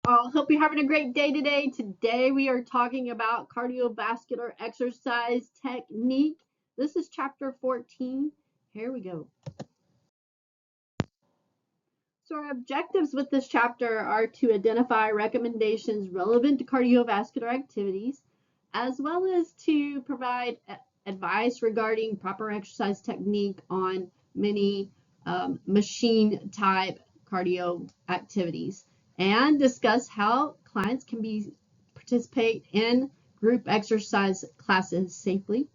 I hope you're having a great day today. Today we are talking about cardiovascular exercise technique. This is chapter 14. Here we go. So our objectives with this chapter are to identify recommendations relevant to cardiovascular activities, as well as to provide advice regarding proper exercise technique on many machine type cardio activities, and discuss how clients can participate in group exercise classes safely,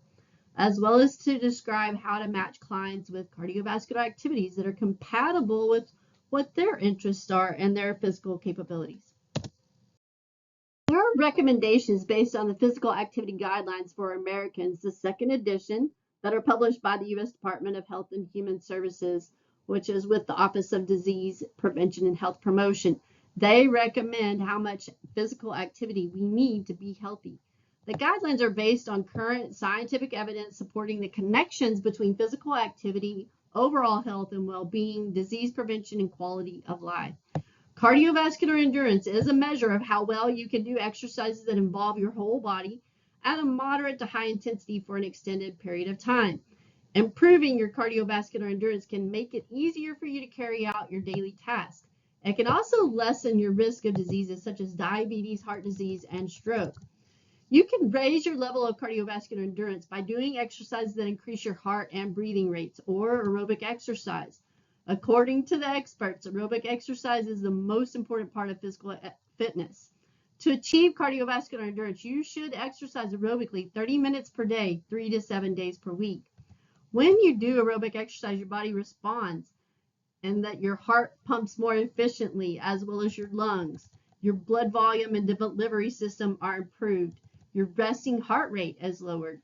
as well as to describe how to match clients with cardiovascular activities that are compatible with what their interests are and their physical capabilities. There are recommendations based on the Physical Activity Guidelines for Americans, the second edition, that are published by the U.S. Department of Health and Human Services, which is with the Office of Disease Prevention and Health Promotion. They recommend how much physical activity we need to be healthy. The guidelines are based on current scientific evidence supporting the connections between physical activity, overall health and well-being, disease prevention, and quality of life. Cardiovascular endurance is a measure of how well you can do exercises that involve your whole body at a moderate to high intensity for an extended period of time. Improving your cardiovascular endurance can make it easier for you to carry out your daily tasks. It can also lessen your risk of diseases such as diabetes, heart disease, and stroke. You can raise your level of cardiovascular endurance by doing exercises that increase your heart and breathing rates, or aerobic exercise. According to the experts, aerobic exercise is the most important part of physical fitness. To achieve cardiovascular endurance, you should exercise aerobically 30 minutes per day, 3 to 7 days per week. When you do aerobic exercise, your body responds, and that your heart pumps more efficiently, as well as your lungs. Your blood volume and delivery system are improved. Your resting heart rate is lowered,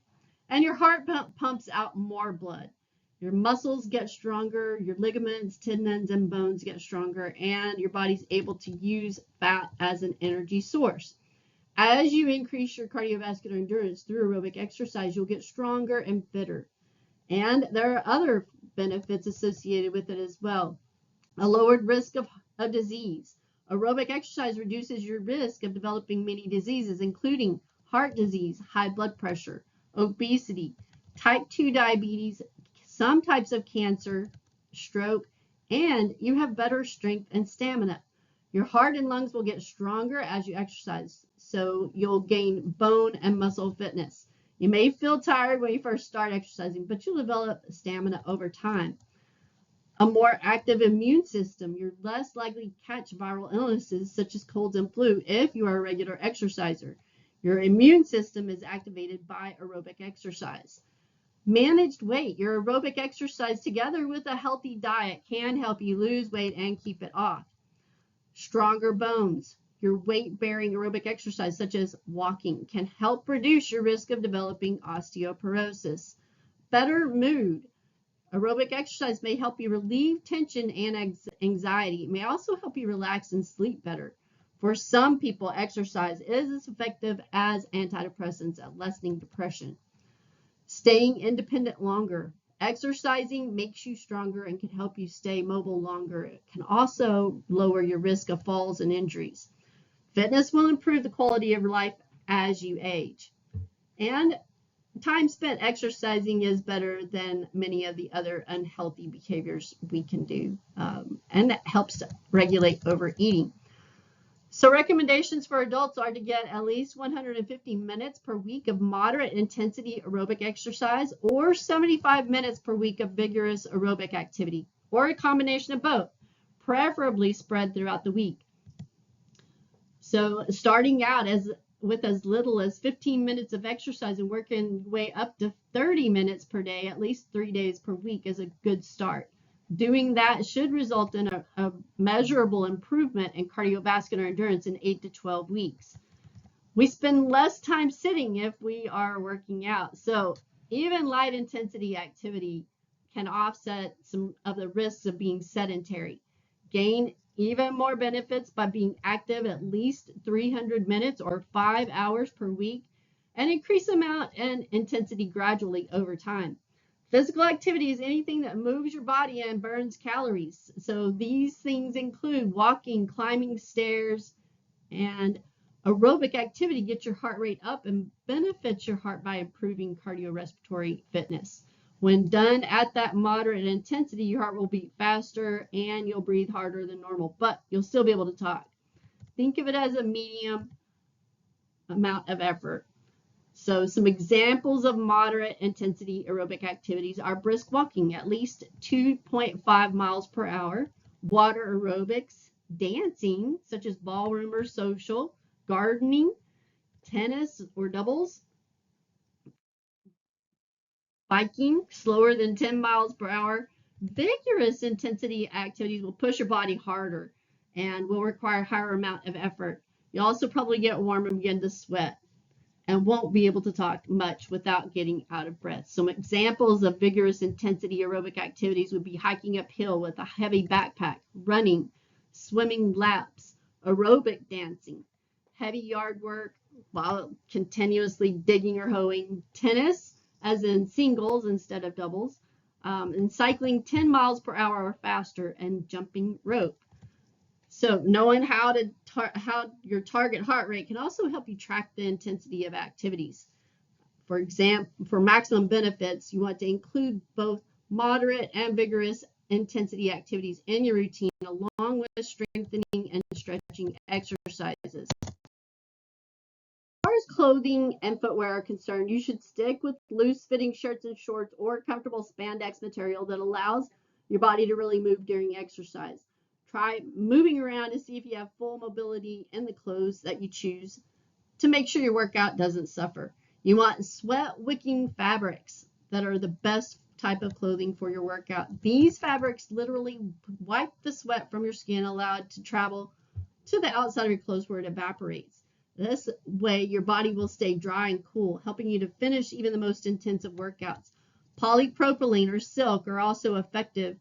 and your heart pumps out more blood. Your muscles get stronger, your ligaments, tendons, and bones get stronger, and your body's able to use fat as an energy source. As you increase your cardiovascular endurance through aerobic exercise, you'll get stronger and fitter. And there are other benefits associated with it as well. A lowered risk of disease. Aerobic exercise reduces your risk of developing many diseases, including heart disease, high blood pressure, obesity, type 2 diabetes, some types of cancer, stroke, and you have better strength and stamina. Your heart and lungs will get stronger as you exercise, so you'll gain bone and muscle fitness. You may feel tired when you first start exercising, but you'll develop stamina over time. A more active immune system. You're less likely to catch viral illnesses such as colds and flu if you are a regular exerciser. Your immune system is activated by aerobic exercise. Managed weight. Your aerobic exercise together with a healthy diet can help you lose weight and keep it off. Stronger bones. Your weight-bearing aerobic exercise, such as walking, can help reduce your risk of developing osteoporosis. Better mood. Aerobic exercise may help you relieve tension and anxiety. It may also help you relax and sleep better. For some people, exercise is as effective as antidepressants at lessening depression. Staying independent longer. Exercising makes you stronger and can help you stay mobile longer. It can also lower your risk of falls and injuries. Fitness will improve the quality of your life as you age. And time spent exercising is better than many of the other unhealthy behaviors we can do, and that helps to regulate overeating. So recommendations for adults are to get at least 150 minutes per week of moderate intensity aerobic exercise, or 75 minutes per week of vigorous aerobic activity, or a combination of both, preferably spread throughout the week. So starting out with as little as 15 minutes of exercise and working your way up to 30 minutes per day, at least 3 days per week, is a good start. Doing that should result in a measurable improvement in cardiovascular endurance in 8 to 12 weeks. We spend less time sitting if we are working out. So even light intensity activity can offset some of the risks of being sedentary. Gain even more benefits by being active at least 300 minutes or 5 hours per week, and increase amount and intensity gradually over time. Physical activity is anything that moves your body and burns calories. So these things include walking, climbing stairs, And aerobic activity gets your heart rate up and benefits your heart by improving cardiorespiratory fitness. When done at that moderate intensity, your heart will beat faster and you'll breathe harder than normal, but you'll still be able to talk. Think of it as a medium amount of effort. So some examples of moderate intensity aerobic activities are brisk walking, at least 2.5 miles per hour, water aerobics, dancing, such as ballroom or social, gardening, tennis or doubles, biking, slower than 10 miles per hour. Vigorous intensity activities will push your body harder and will require a higher amount of effort. You'll also probably get warm and begin to sweat, and won't be able to talk much without getting out of breath. Some examples of vigorous intensity aerobic activities would be hiking uphill with a heavy backpack, running, swimming laps, aerobic dancing, heavy yard work while continuously digging or hoeing, tennis, as in singles instead of doubles, and cycling 10 miles per hour or faster, and jumping rope. So knowing how your target heart rate can also help you track the intensity of activities. For example, for maximum benefits, you want to include both moderate and vigorous intensity activities in your routine, along with strengthening and stretching exercises. As far as clothing and footwear are concerned, you should stick with loose-fitting shirts and shorts or comfortable spandex material that allows your body to really move during exercise. Try moving around to see if you have full mobility in the clothes that you choose to make sure your workout doesn't suffer. You want sweat-wicking fabrics that are the best type of clothing for your workout. These fabrics literally wipe the sweat from your skin, allow it to travel to the outside of your clothes where it evaporates. This way, your body will stay dry and cool, helping you to finish even the most intensive workouts. Polypropylene or silk are also effective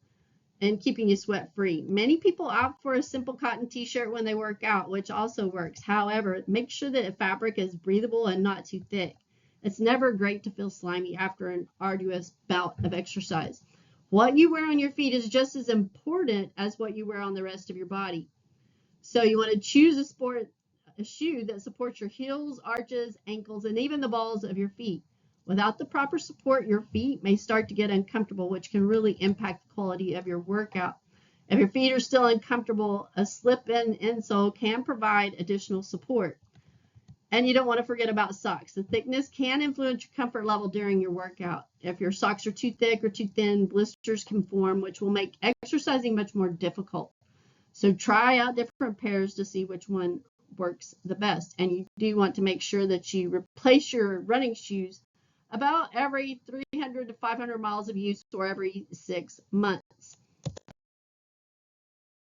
in keeping you sweat free. Many people opt for a simple cotton t-shirt when they work out, which also works. However, make sure that the fabric is breathable and not too thick. It's never great to feel slimy after an arduous bout of exercise. What you wear on your feet is just as important as what you wear on the rest of your body. So you want to choose a shoe that supports your heels, arches, ankles, and even the balls of your feet. Without the proper support, your feet may start to get uncomfortable, which can really impact the quality of your workout. If your feet are still uncomfortable, a slip-in insole can provide additional support. And you don't want to forget about socks. The thickness can influence your comfort level during your workout. If your socks are too thick or too thin, blisters can form, which will make exercising much more difficult. So try out different pairs to see which one works the best. And you do want to make sure that you replace your running shoes about every 300 to 500 miles of use, or every 6 months.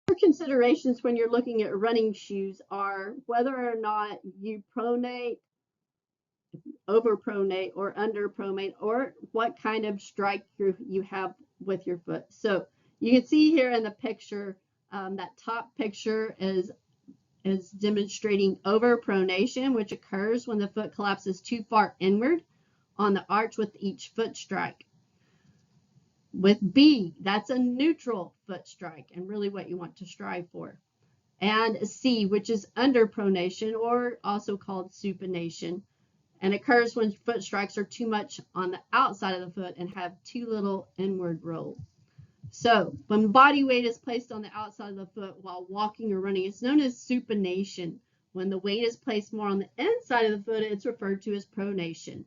Other considerations when you're looking at running shoes are whether or not you pronate, overpronate, or underpronate, or what kind of strike you have with your foot. So you can see here in the picture, that top picture is demonstrating overpronation, which occurs when the foot collapses too far inward on the arch with each foot strike. With B, that's a neutral foot strike, and really what you want to strive for. And C, which is underpronation, or also called supination, and occurs when foot strikes are too much on the outside of the foot and have too little inward roll. So when body weight is placed on the outside of the foot while walking or running, it's known as supination. When the weight is placed more on the inside of the foot, it's referred to as pronation.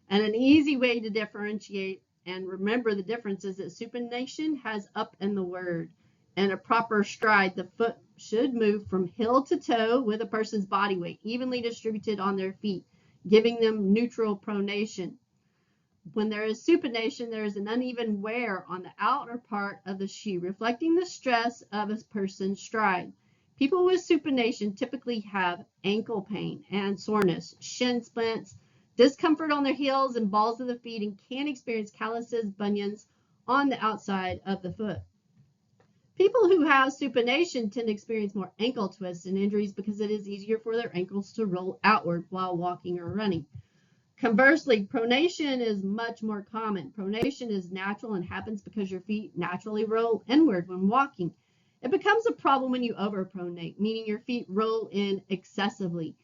And an easy way to differentiate and remember the difference is that supination has up in the word. And a proper stride, the foot should move from heel to toe with a person's body weight evenly distributed on their feet, giving them neutral pronation. When there is supination, there is an uneven wear on the outer part of the shoe, reflecting the stress of a person's stride. People with supination typically have ankle pain and soreness, shin splints, discomfort on their heels and balls of the feet, and can experience calluses, bunions on the outside of the foot. People who have supination tend to experience more ankle twists and injuries because it is easier for their ankles to roll outward while walking or running. Conversely, pronation is much more common. Pronation is natural and happens because your feet naturally roll inward when walking. It becomes a problem when you overpronate, meaning your feet roll in excessively.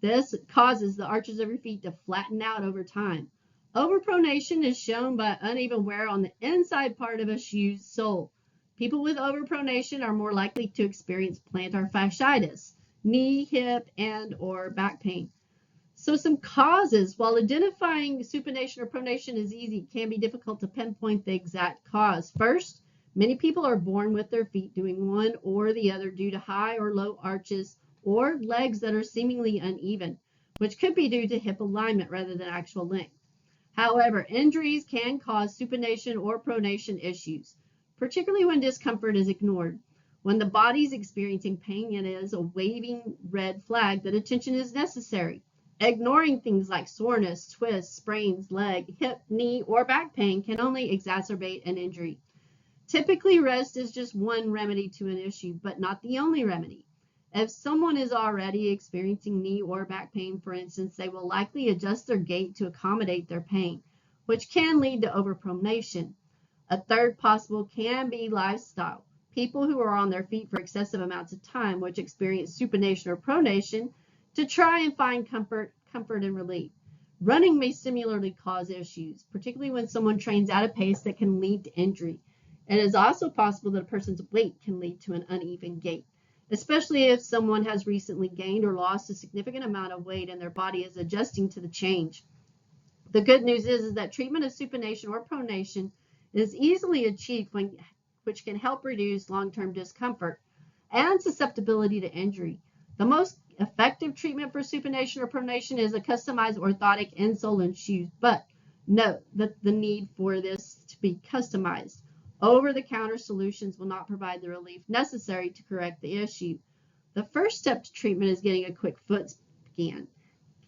This causes the arches of your feet to flatten out over time. Overpronation is shown by uneven wear on the inside part of a shoe's sole. People with overpronation are more likely to experience plantar fasciitis, knee, hip, and or back pain. So some causes, while identifying supination or pronation is easy, it can be difficult to pinpoint the exact cause. First, many people are born with their feet doing one or the other due to high or low arches or legs that are seemingly uneven, which could be due to hip alignment rather than actual length. However, injuries can cause supination or pronation issues, particularly when discomfort is ignored. When the body is experiencing pain, it is a waving red flag that attention is necessary. Ignoring things like soreness, twists, sprains, leg, hip, knee, or back pain can only exacerbate an injury. Typically, rest is just one remedy to an issue, but not the only remedy. If someone is already experiencing knee or back pain, for instance, they will likely adjust their gait to accommodate their pain, which can lead to overpronation. A third possible can be lifestyle. People who are on their feet for excessive amounts of time, which experience supination or pronation, to try and find comfort and relief. Running may similarly cause issues, particularly when someone trains at a pace that can lead to injury. It is also possible that a person's weight can lead to an uneven gait, especially if someone has recently gained or lost a significant amount of weight and their body is adjusting to the change. The good news is that treatment of supination or pronation is easily achieved, which can help reduce long-term discomfort and susceptibility to injury. The most effective treatment for supination or pronation is a customized orthotic insole and shoes, but note that the need for this to be customized. Over-the-counter solutions will not provide the relief necessary to correct the issue. The first step to treatment is getting a quick foot scan.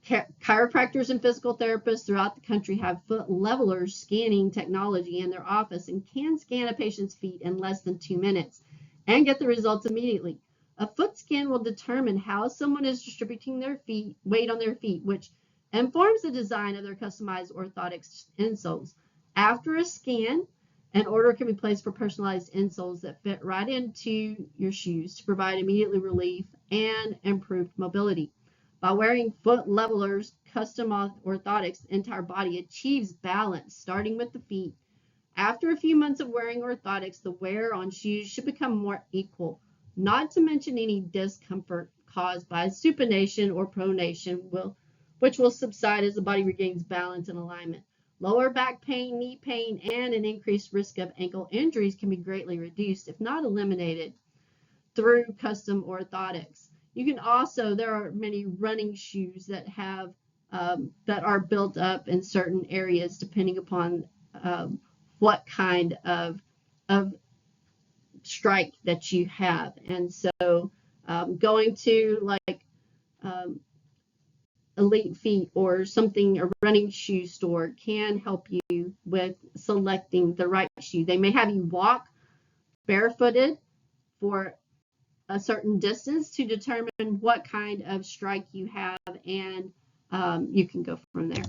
Chiropractors and physical therapists throughout the country have foot levelers scanning technology in their office and can scan a patient's feet in less than 2 minutes and get the results immediately. A foot scan will determine how someone is distributing their weight on their feet, which informs the design of their customized orthotic insoles. After a scan, an order can be placed for personalized insoles that fit right into your shoes to provide immediate relief and improved mobility. By wearing foot levelers, custom orthotics, the entire body achieves balance, starting with the feet. After a few months of wearing orthotics, the wear on shoes should become more equal, not to mention any discomfort caused by supination or pronation, which will subside as the body regains balance and alignment. Lower back pain, knee pain, and an increased risk of ankle injuries can be greatly reduced, if not eliminated, through custom orthotics. You can also, there are many running shoes that have that are built up in certain areas depending upon what kind of strike that you have. And so going to like Elite Feet or something, a running shoe store, can help you with selecting the right shoe. They may have you walk barefooted for a certain distance to determine what kind of strike you have, and you can go from there.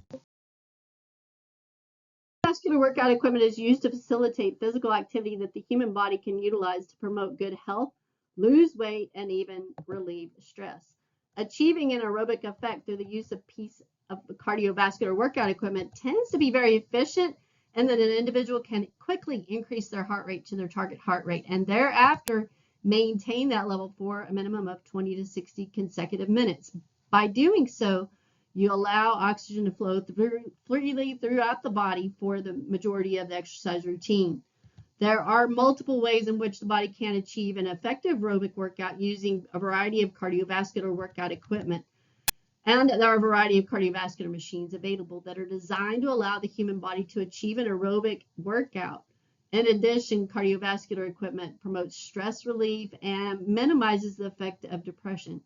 Vascular workout equipment is used to facilitate physical activity that the human body can utilize to promote good health, lose weight, and even relieve stress. Achieving an aerobic effect through the use of piece of cardiovascular workout equipment tends to be very efficient, and that an individual can quickly increase their heart rate to their target heart rate and thereafter maintain that level for a minimum of 20 to 60 consecutive minutes. By doing so, you allow oxygen to flow freely throughout the body for the majority of the exercise routine. There are multiple ways in which the body can achieve an effective aerobic workout using a variety of cardiovascular workout equipment. And there are a variety of cardiovascular machines available that are designed to allow the human body to achieve an aerobic workout. In addition, cardiovascular equipment promotes stress relief and minimizes the effect of depression.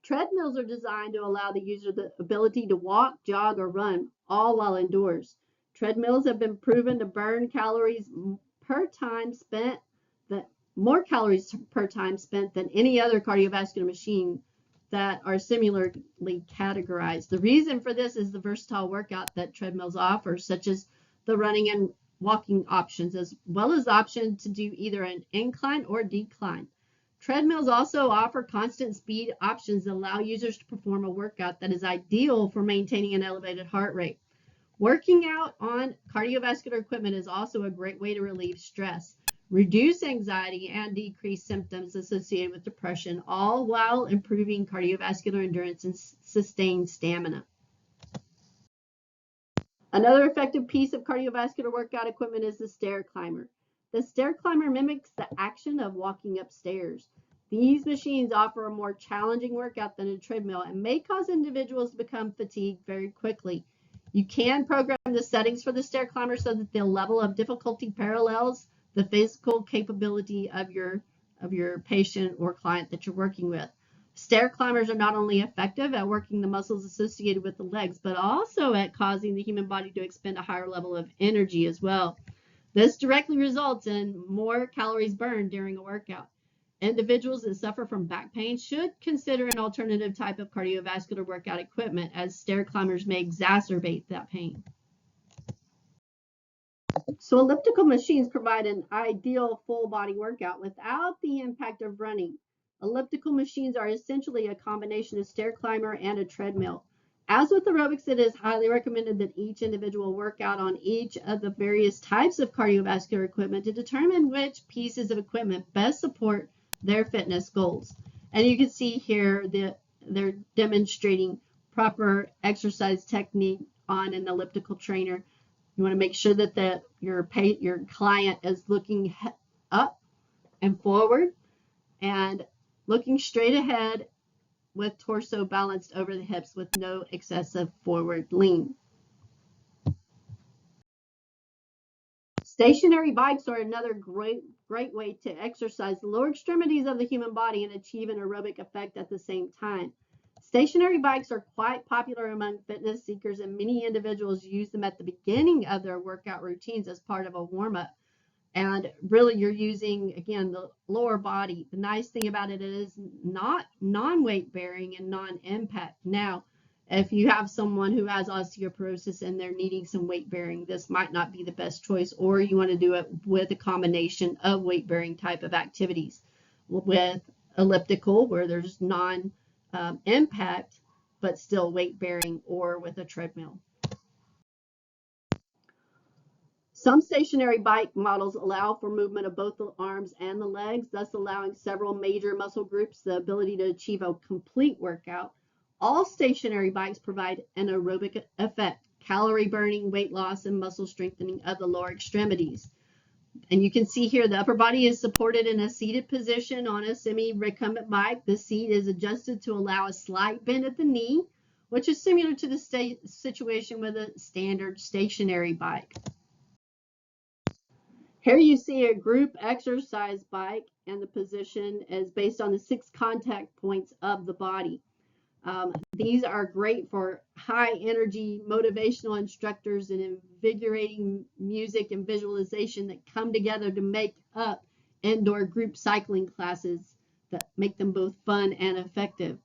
Treadmills are designed to allow the user the ability to walk, jog, or run, all while indoors. Treadmills have been proven to burn calories per time spent, more calories per time spent than any other cardiovascular machine that are similarly categorized. The reason for this is the versatile workout that treadmills offer, such as the running and walking options, as well as the option to do either an incline or decline. Treadmills also offer constant speed options that allow users to perform a workout that is ideal for maintaining an elevated heart rate. Working out on cardiovascular equipment is also a great way to relieve stress, reduce anxiety, and decrease symptoms associated with depression, all while improving cardiovascular endurance and sustained stamina. Another effective piece of cardiovascular workout equipment is the stair climber. The stair climber mimics the action of walking upstairs. These machines offer a more challenging workout than a treadmill and may cause individuals to become fatigued very quickly. You can program the settings for the stair climber so that the level of difficulty parallels the physical capability of your patient or client that you're working with. Stair climbers are not only effective at working the muscles associated with the legs, but also at causing the human body to expend a higher level of energy as well. This directly results in more calories burned during a workout. Individuals that suffer from back pain should consider an alternative type of cardiovascular workout equipment, as stair climbers may exacerbate that pain. So elliptical machines provide an ideal full body workout without the impact of running. Elliptical machines are essentially a combination of stair climber and a treadmill. As with aerobics, it is highly recommended that each individual work out on each of the various types of cardiovascular equipment to determine which pieces of equipment best support their fitness goals. And you can see here that they're demonstrating proper exercise technique on an elliptical trainer. You want to make sure that your client is looking up and forward and looking straight ahead with torso balanced over the hips with no excessive forward lean. Stationary bikes are another great way to exercise the lower extremities of the human body and achieve an aerobic effect at the same time. Stationary bikes are quite popular among fitness seekers, and many individuals use them at the beginning of their workout routines as part of a warm-up. And really, you're using, again, the lower body. The nice thing about it is not non-weight bearing and non-impact. Now, if you have someone who has osteoporosis and they're needing some weight bearing, this might not be the best choice, or you want to do it with a combination of weight bearing type of activities with elliptical, where there's non-impact but still weight bearing, or with a treadmill. Some stationary bike models allow for movement of both the arms and the legs, thus allowing several major muscle groups the ability to achieve a complete workout. All stationary bikes provide an aerobic effect, calorie burning, weight loss, and muscle strengthening of the lower extremities. And you can see here the upper body is supported in a seated position on a semi-recumbent bike. The seat is adjusted to allow a slight bend at the knee, which is similar to the situation with a standard stationary bike. Here you see a group exercise bike, and the position is based on the 6 contact points of the body. These are great for high energy motivational instructors and invigorating music and visualization that come together to make up indoor group cycling classes that make them both fun and effective.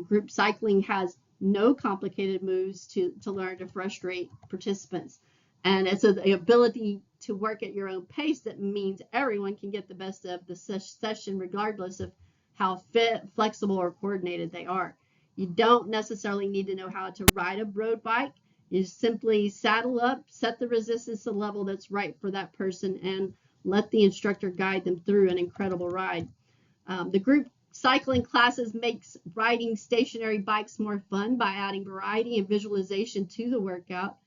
Group cycling has no complicated moves to learn to frustrate participants. And it's the ability to work at your own pace that means everyone can get the best of the session regardless of how fit, flexible, or coordinated they are. You don't necessarily need to know how to ride a road bike. You simply saddle up, set the resistance to the level that's right for that person, and let the instructor guide them through an incredible ride. The group cycling classes makes riding stationary bikes more fun by adding variety and visualization to the workout.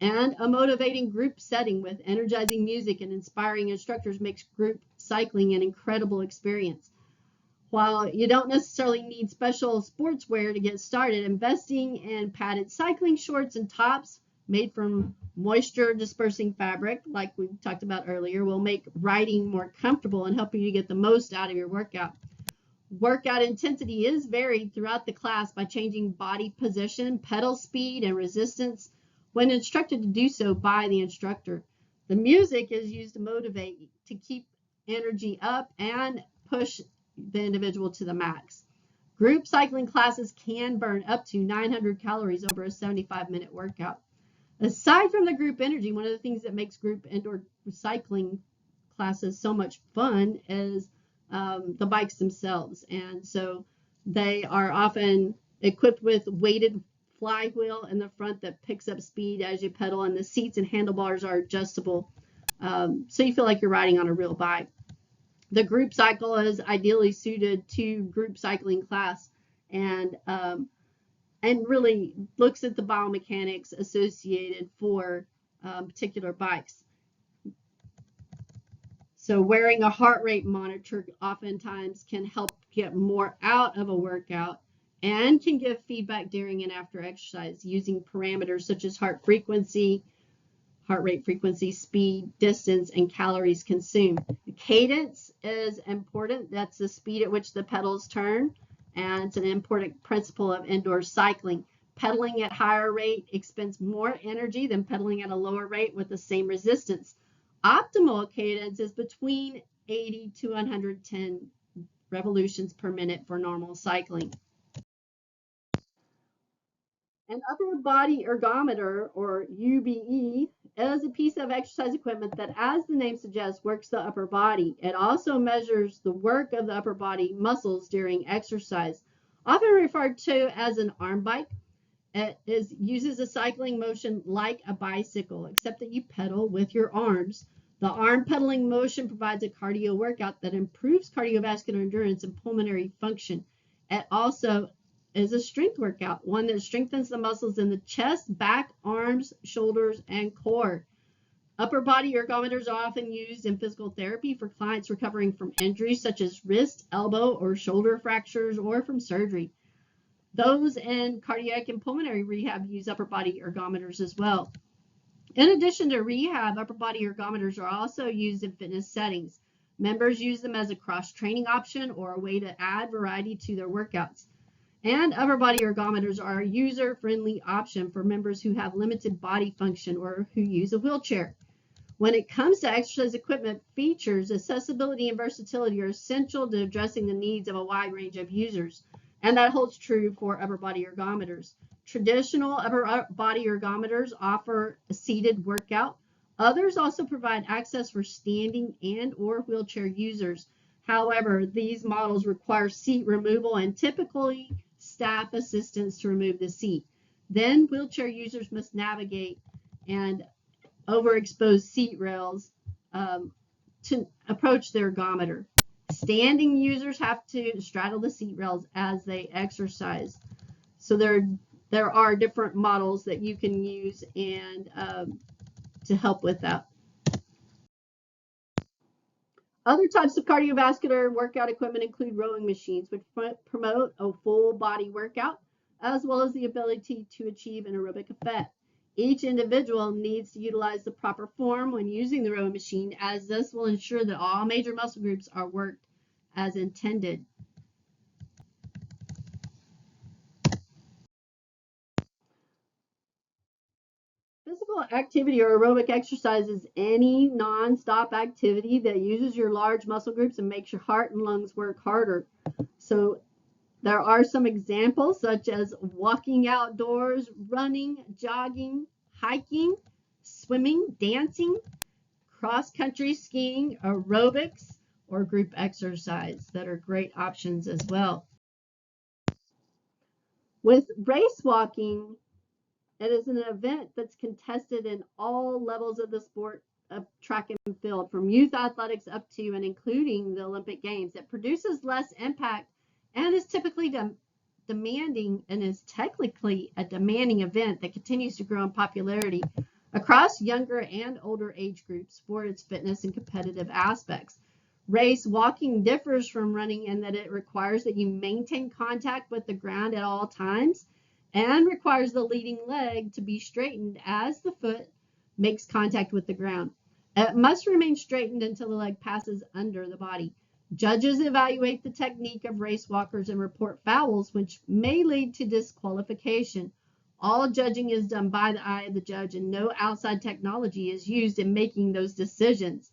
And a motivating group setting with energizing music and inspiring instructors makes group cycling an incredible experience. While you don't necessarily need special sportswear to get started, investing in padded cycling shorts and tops made from moisture dispersing fabric, like we talked about earlier, will make riding more comfortable and help you to get the most out of your workout. Workout intensity is varied throughout the class by changing body position, pedal speed, and resistance when instructed to do so by the instructor. The music is used to motivate to keep energy up and push the individual to the max. Group cycling classes can burn up to 900 calories over a 75-minute workout. Aside from the group energy, one of the things that makes group indoor cycling classes so much fun is the bikes themselves. And so they are often equipped with weighted flywheel in the front that picks up speed as you pedal, and the seats and handlebars are adjustable, so you feel like you're riding on a real bike. The group cycle is ideally suited to group cycling class, and really looks at the biomechanics associated for particular bikes. So wearing a heart rate monitor oftentimes can help get more out of a workout and can give feedback during and after exercise using parameters such as heart rate frequency, speed, distance, and calories consumed. The cadence is important. That's the speed at which the pedals turn, and it's an important principle of indoor cycling. Pedaling at higher rate expends more energy than pedaling at a lower rate with the same resistance. Optimal cadence is between 80 to 110 revolutions per minute for normal cycling. An upper body ergometer, or UBE, is a piece of exercise equipment that, as the name suggests, works the upper body. It also measures the work of the upper body muscles during exercise. Often referred to as an arm bike, it uses a cycling motion like a bicycle, except that you pedal with your arms. The arm pedaling motion provides a cardio workout that improves cardiovascular endurance and pulmonary function. It also is a strength workout, one that strengthens the muscles in the chest, back, arms, shoulders, and core. Upper body ergometers are often used in physical therapy for clients recovering from injuries such as wrist, elbow, or shoulder fractures, or from surgery. Those in cardiac and pulmonary rehab use upper body ergometers as well. In addition to rehab, upper body ergometers are also used in fitness settings. Members use them as a cross-training option or a way to add variety to their workouts. And upper body ergometers are a user-friendly option for members who have limited body function or who use a wheelchair. When it comes to exercise equipment features, accessibility and versatility are essential to addressing the needs of a wide range of users, and that holds true for upper body ergometers. Traditional upper body ergometers offer a seated workout. Others also provide access for standing and or wheelchair users. However, these models require seat removal and typically staff assistance to remove the seat. Then wheelchair users must navigate and overexposed seat rails to approach their ergometer. Standing users have to straddle the seat rails as they exercise. So there are different models that you can use and to help with that. Other types of cardiovascular workout equipment include rowing machines, which promote a full body workout, as well as the ability to achieve an aerobic effect. Each individual needs to utilize the proper form when using the rowing machine, as this will ensure that all major muscle groups are worked as intended. Physical activity or aerobic exercise is any non-stop activity that uses your large muscle groups and makes your heart and lungs work harder. So there are some examples such as walking outdoors, running, jogging, hiking, swimming, dancing, cross-country skiing, aerobics, or group exercise that are great options as well. With race walking, it is an event that's contested in all levels of the sport of track and field, from youth athletics up to and including the Olympic Games. It produces less impact and is typically demanding and is technically a demanding event that continues to grow in popularity across younger and older age groups for its fitness and competitive aspects. Race walking differs from running in that it requires that you maintain contact with the ground at all times and requires the leading leg to be straightened as the foot makes contact with the ground. It must remain straightened until the leg passes under the body. Judges evaluate the technique of race walkers and report fouls, which may lead to disqualification. All judging is done by the eye of the judge, and no outside technology is used in making those decisions.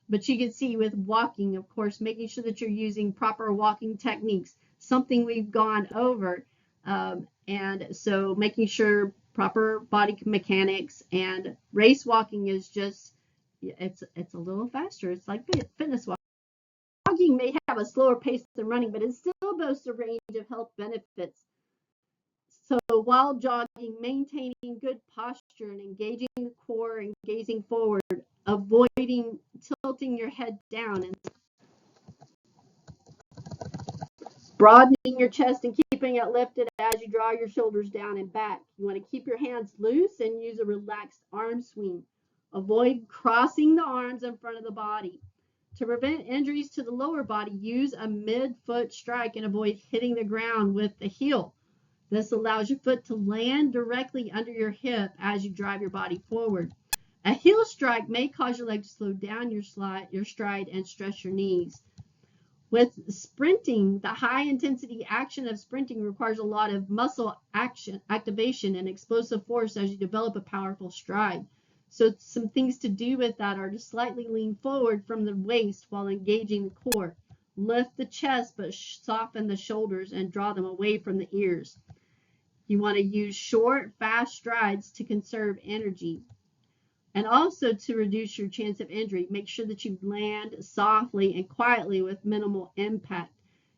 But you can see with walking, of course, making sure that you're using proper walking techniques, something we've gone over. And so making sure proper body mechanics, and race walking is just, it's a little faster. It's like fitness walking. Jogging may have a slower pace than running, but it still boasts a range of health benefits. So while jogging, maintaining good posture and engaging the core and gazing forward, avoiding tilting your head down and broadening your chest and keeping it lifted as you draw your shoulders down and back. You want to keep your hands loose and use a relaxed arm swing. Avoid crossing the arms in front of the body. To prevent injuries to the lower body, use a mid-foot strike and avoid hitting the ground with the heel. This allows your foot to land directly under your hip as you drive your body forward. A heel strike may cause your leg to slow down your stride and stress your knees. With sprinting, the high-intensity action of sprinting requires a lot of muscle activation and explosive force as you develop a powerful stride. So some things to do with that are to slightly lean forward from the waist while engaging the core. Lift the chest but soften the shoulders and draw them away from the ears. You want to use short, fast strides to conserve energy. And also to reduce your chance of injury, make sure that you land softly and quietly with minimal impact.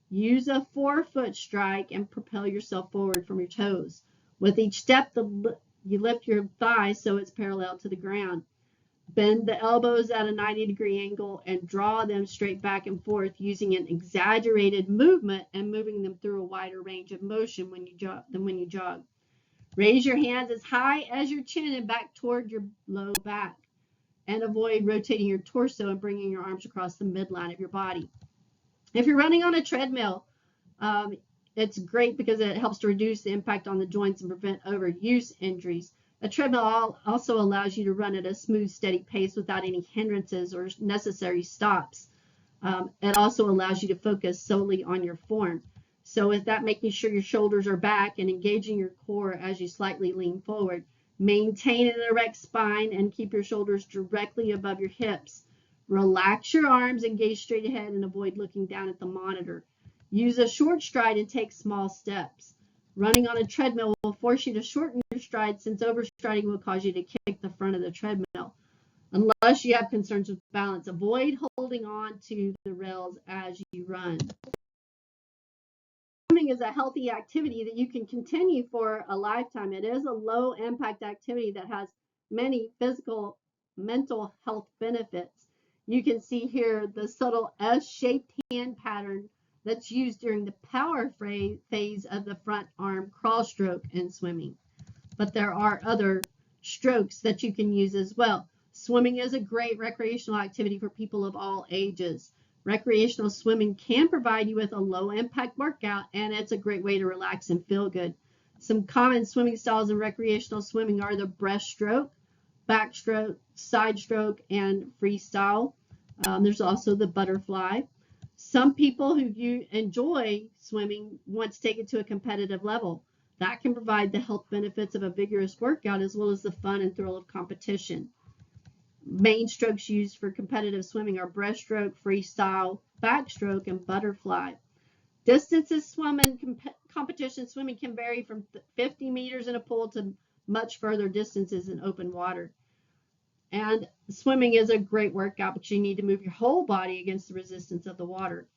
Use a 4-foot strike and propel yourself forward from your toes. With each step, you lift your thighs so it's parallel to the ground. Bend the elbows at a 90-degree angle and draw them straight back and forth using an exaggerated movement and moving them through a wider range of motion than when you jog. Raise your hands as high as your chin and back toward your low back. And avoid rotating your torso and bringing your arms across the midline of your body. If you're running on a treadmill, it's great because it helps to reduce the impact on the joints and prevent overuse injuries. A treadmill also allows you to run at a smooth, steady pace without any hindrances or necessary stops. It also allows you to focus solely on your form. So with that, making sure your shoulders are back and engaging your core as you slightly lean forward. Maintain an erect spine and keep your shoulders directly above your hips. Relax your arms and gaze straight ahead and avoid looking down at the monitor. Use a short stride and take small steps. Running on a treadmill will force you to shorten your stride since overstriding will cause you to kick the front of the treadmill. Unless you have concerns with balance, avoid holding on to the rails as you run. Swimming is a healthy activity that you can continue for a lifetime. It is a low impact activity that has many physical, mental health benefits. You can see here the subtle S-shaped hand pattern that's used during the power phase of the front arm crawl stroke in swimming. But there are other strokes that you can use as well. Swimming is a great recreational activity for people of all ages. Recreational swimming can provide you with a low impact workout, and it's a great way to relax and feel good. Some common swimming styles in recreational swimming are the breaststroke, backstroke, side stroke, and freestyle. There's also the butterfly. Some people who enjoy swimming want to take it to a competitive level. That can provide the health benefits of a vigorous workout as well as the fun and thrill of competition. Main strokes used for competitive swimming are breaststroke, freestyle, backstroke, and butterfly. Distances swum in competition swimming can vary from 50 meters in a pool to much further distances in open water. And swimming is a great workout, but you need to move your whole body against the resistance of the water.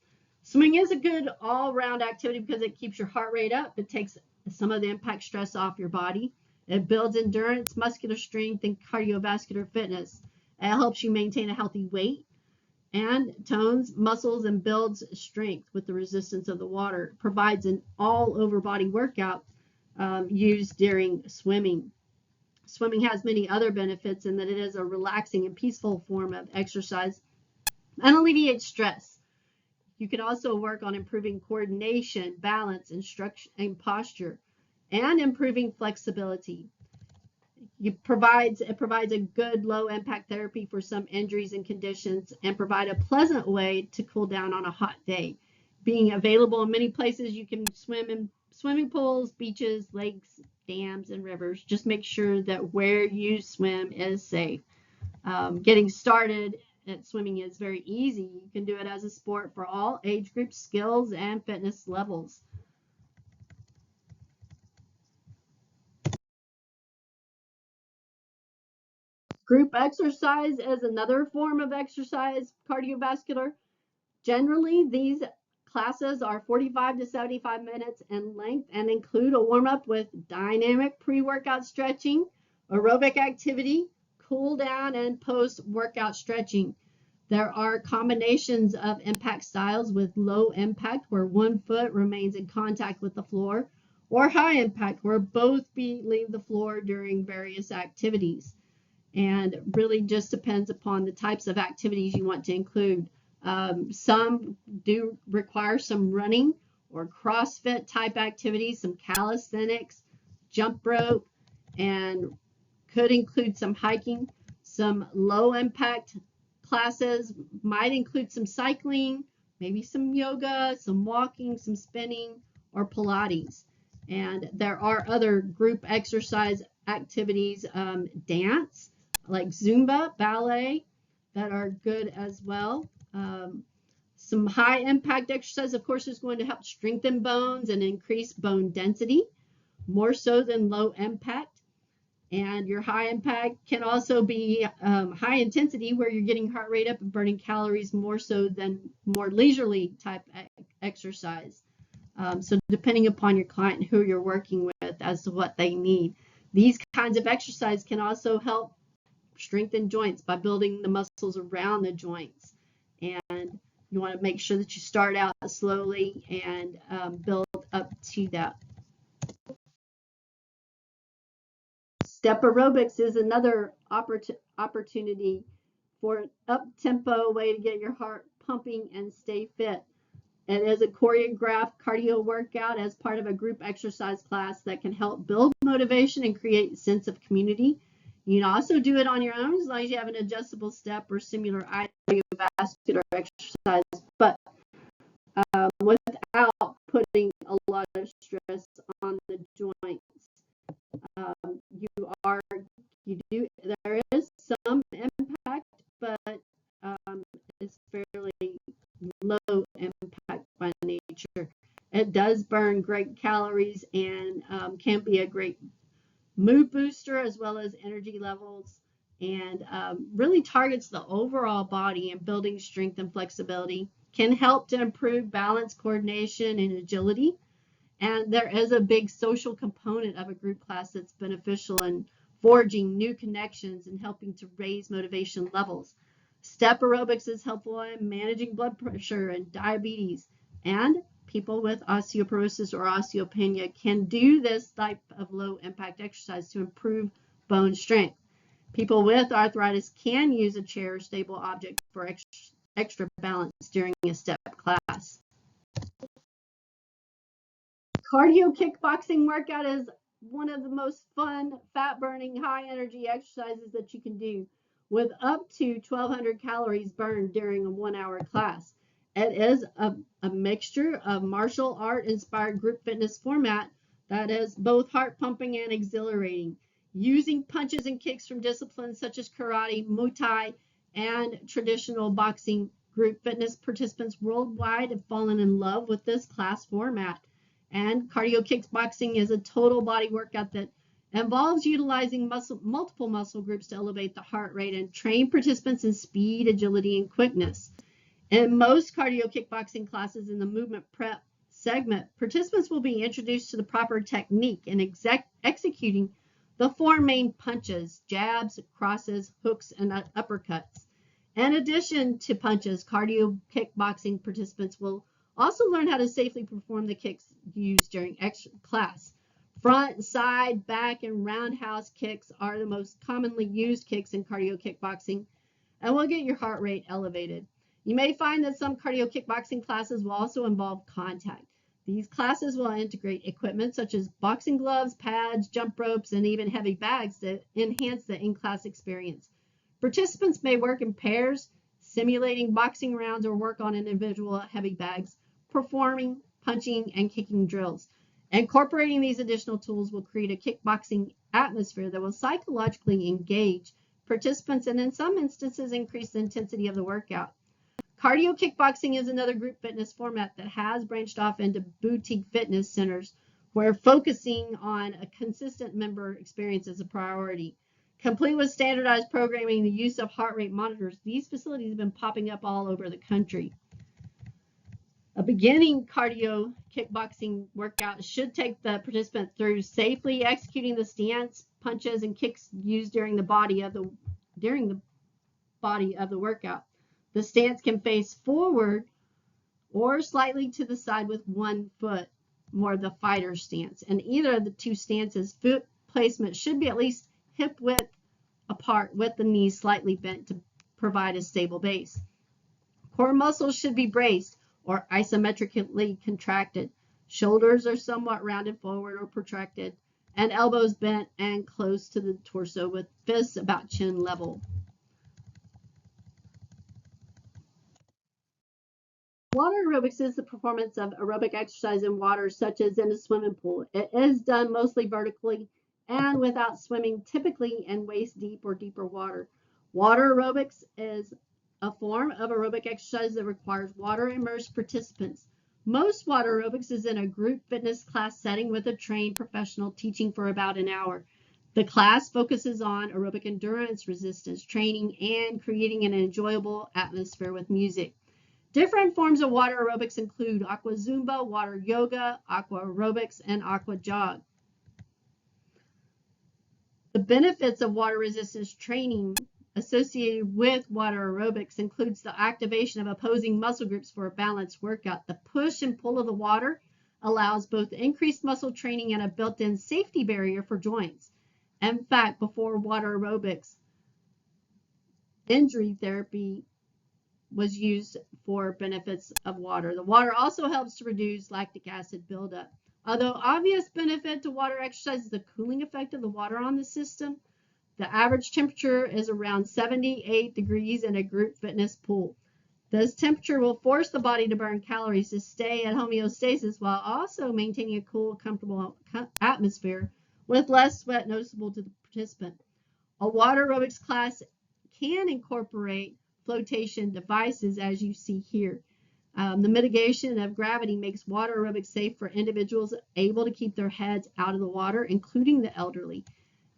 Swimming is a good all-round activity because it keeps your heart rate up. It takes some of the impact stress off your body. It builds endurance, muscular strength, and cardiovascular fitness. It helps you maintain a healthy weight and tones muscles and builds strength with the resistance of the water. It provides an all-over body workout used during swimming. Swimming has many other benefits in that it is a relaxing and peaceful form of exercise and alleviates stress. You can also work on improving coordination, balance, and posture, and improving flexibility. It provides a good low impact therapy for some injuries and conditions and provide a pleasant way to cool down on a hot day. Being available in many places, you can swim in swimming pools, beaches, lakes, dams, and rivers. Just make sure that where you swim is safe. Getting started at swimming is very easy. You can do it as a sport for all age groups, skills, and fitness levels. Group exercise is another form of exercise cardiovascular. Generally, these classes are 45 to 75 minutes in length and include a warm-up with dynamic pre-workout stretching, aerobic activity, cool down, and post-workout stretching. There are combinations of impact styles with low impact, where one foot remains in contact with the floor, or high impact, where both feet leave the floor during various activities. And really just depends upon the types of activities you want to include. Some do require some running or CrossFit type activities, some calisthenics, jump rope, and could include some hiking. Some low impact classes might include some cycling, maybe some yoga, some walking, some spinning, or Pilates. And there are other group exercise activities, dance, like Zumba, ballet, that are good as well. Some high impact exercise, of course, is going to help strengthen bones and increase bone density, more so than low impact. And your high impact can also be high intensity, where you're getting heart rate up and burning calories more so than more leisurely type exercise. So depending upon your client and who you're working with as to what they need. These kinds of exercise can also help strengthen joints by building the muscles around the joints. And you want to make sure that you start out slowly and build up to that. Step aerobics is another opportunity for an up-tempo way to get your heart pumping and stay fit. It is a choreographed cardio workout as part of a group exercise class that can help build motivation and create a sense of community. You can also do it on your own as long as you have an adjustable step or similar cardiovascular exercise, but without putting a lot of stress on the joints. There is some impact, but it's fairly low impact by nature. It does burn great calories and can be a great mood booster as well as energy levels, and really targets the overall body and building strength and flexibility. Can help to improve balance, coordination, and agility. And there is a big social component of a group class that's beneficial in forging new connections and helping to raise motivation levels. Step aerobics is helpful in managing blood pressure and diabetes, and people with osteoporosis or osteopenia can do this type of low impact exercise to improve bone strength. People with arthritis can use a chair or stable object for extra balance during a step class. Cardio kickboxing workout is one of the most fun, fat-burning, high-energy exercises that you can do, with up to 1,200 calories burned during a 1-hour class. It is a mixture of martial art-inspired group fitness format that is both heart-pumping and exhilarating, using punches and kicks from disciplines such as karate, Muay Thai, and traditional boxing. Group fitness participants worldwide have fallen in love with this class format. And cardio kickboxing is a total body workout that involves utilizing multiple muscle groups to elevate the heart rate and train participants in speed, agility, and quickness. In most cardio kickboxing classes in the movement prep segment, participants will be introduced to the proper technique in executing the 4 main punches: jabs, crosses, hooks, and uppercuts. In addition to punches, cardio kickboxing participants will also learn how to safely perform the kicks used during class. Front, side, back, and roundhouse kicks are the most commonly used kicks in cardio kickboxing and will get your heart rate elevated. You may find that some cardio kickboxing classes will also involve contact. These classes will integrate equipment such as boxing gloves, pads, jump ropes, and even heavy bags to enhance the in-class experience. Participants may work in pairs, simulating boxing rounds, or work on individual heavy bags, performing punching and kicking drills. Incorporating these additional tools will create a kickboxing atmosphere that will psychologically engage participants and in some instances increase the intensity of the workout. Cardio kickboxing is another group fitness format that has branched off into boutique fitness centers where focusing on a consistent member experience is a priority. Complete with standardized programming, the use of heart rate monitors, these facilities have been popping up all over the country. A beginning cardio kickboxing workout should take the participant through safely executing the stance, punches, and kicks used during the body of the workout. The stance can face forward or slightly to the side with one foot, more of the fighter stance. And either of the two stances, foot placement should be at least hip width apart with the knees slightly bent to provide a stable base. Core muscles should be braced or isometrically contracted. Shoulders are somewhat rounded forward or protracted, and elbows bent and close to the torso with fists about chin level. Water aerobics is the performance of aerobic exercise in water, such as in a swimming pool. It is done mostly vertically and without swimming, typically in waist deep or deeper water. Water aerobics is a form of aerobic exercise that requires water immersed participants. Most water aerobics is in a group fitness class setting with a trained professional teaching for about an hour. The class focuses on aerobic endurance, resistance training, and creating an enjoyable atmosphere with music. Different forms of water aerobics include aqua zumba, water yoga, aqua aerobics, and aqua jog. The benefits of water resistance training associated with water aerobics includes the activation of opposing muscle groups for a balanced workout. The push and pull of the water allows both increased muscle training and a built-in safety barrier for joints. In fact, before water aerobics, injury therapy was used for benefits of water. The water also helps to reduce lactic acid buildup. Although obvious benefit to water exercise is the cooling effect of the water on the system, the average temperature is around 78 degrees in a group fitness pool. This temperature will force the body to burn calories to stay at homeostasis while also maintaining a cool, comfortable atmosphere with less sweat noticeable to the participant. A water aerobics class can incorporate flotation devices, as you see here. The mitigation of gravity makes water aerobics safe for individuals able to keep their heads out of the water, including the elderly.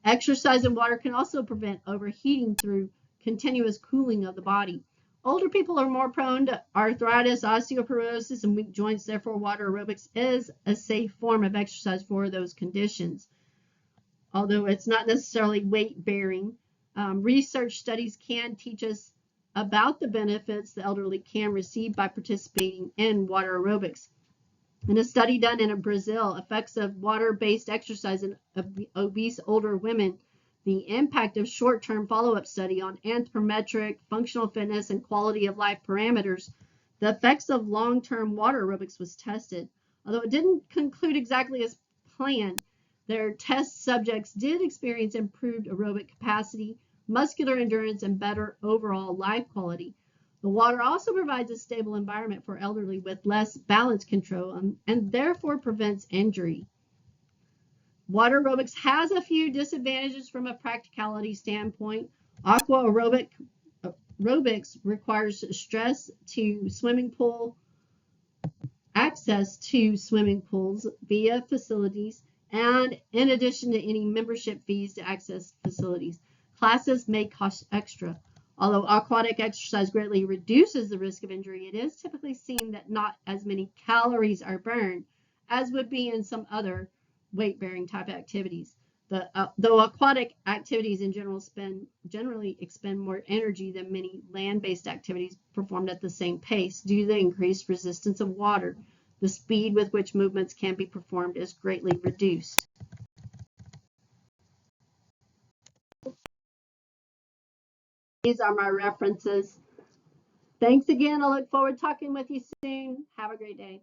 Exercise in water can also prevent overheating through continuous cooling of the body. Older people are more prone to arthritis, osteoporosis, and weak joints. Therefore, water aerobics is a safe form of exercise for those conditions. Although it's not necessarily weight bearing, research studies can teach us about the benefits the elderly can receive by participating in water aerobics. In a study done in Brazil, effects of water-based exercise in obese older women, the impact of short-term follow-up study on anthropometric, functional fitness, and quality of life parameters, the effects of long-term water aerobics was tested. Although it didn't conclude exactly as planned, their test subjects did experience improved aerobic capacity, muscular endurance, and better overall life quality. The water also provides a stable environment for elderly with less balance control and therefore prevents injury. Water aerobics has a few disadvantages from a practicality standpoint. Aqua aerobics requires access to swimming pools via facilities, and in addition to any membership fees to access facilities. Classes may cost extra. Although aquatic exercise greatly reduces the risk of injury, it is typically seen that not as many calories are burned as would be in some other weight-bearing type activities. Though aquatic activities in general generally expend more energy than many land-based activities performed at the same pace due to the increased resistance of water, the speed with which movements can be performed is greatly reduced. These are my references. Thanks again. I look forward to talking with you soon. Have a great day.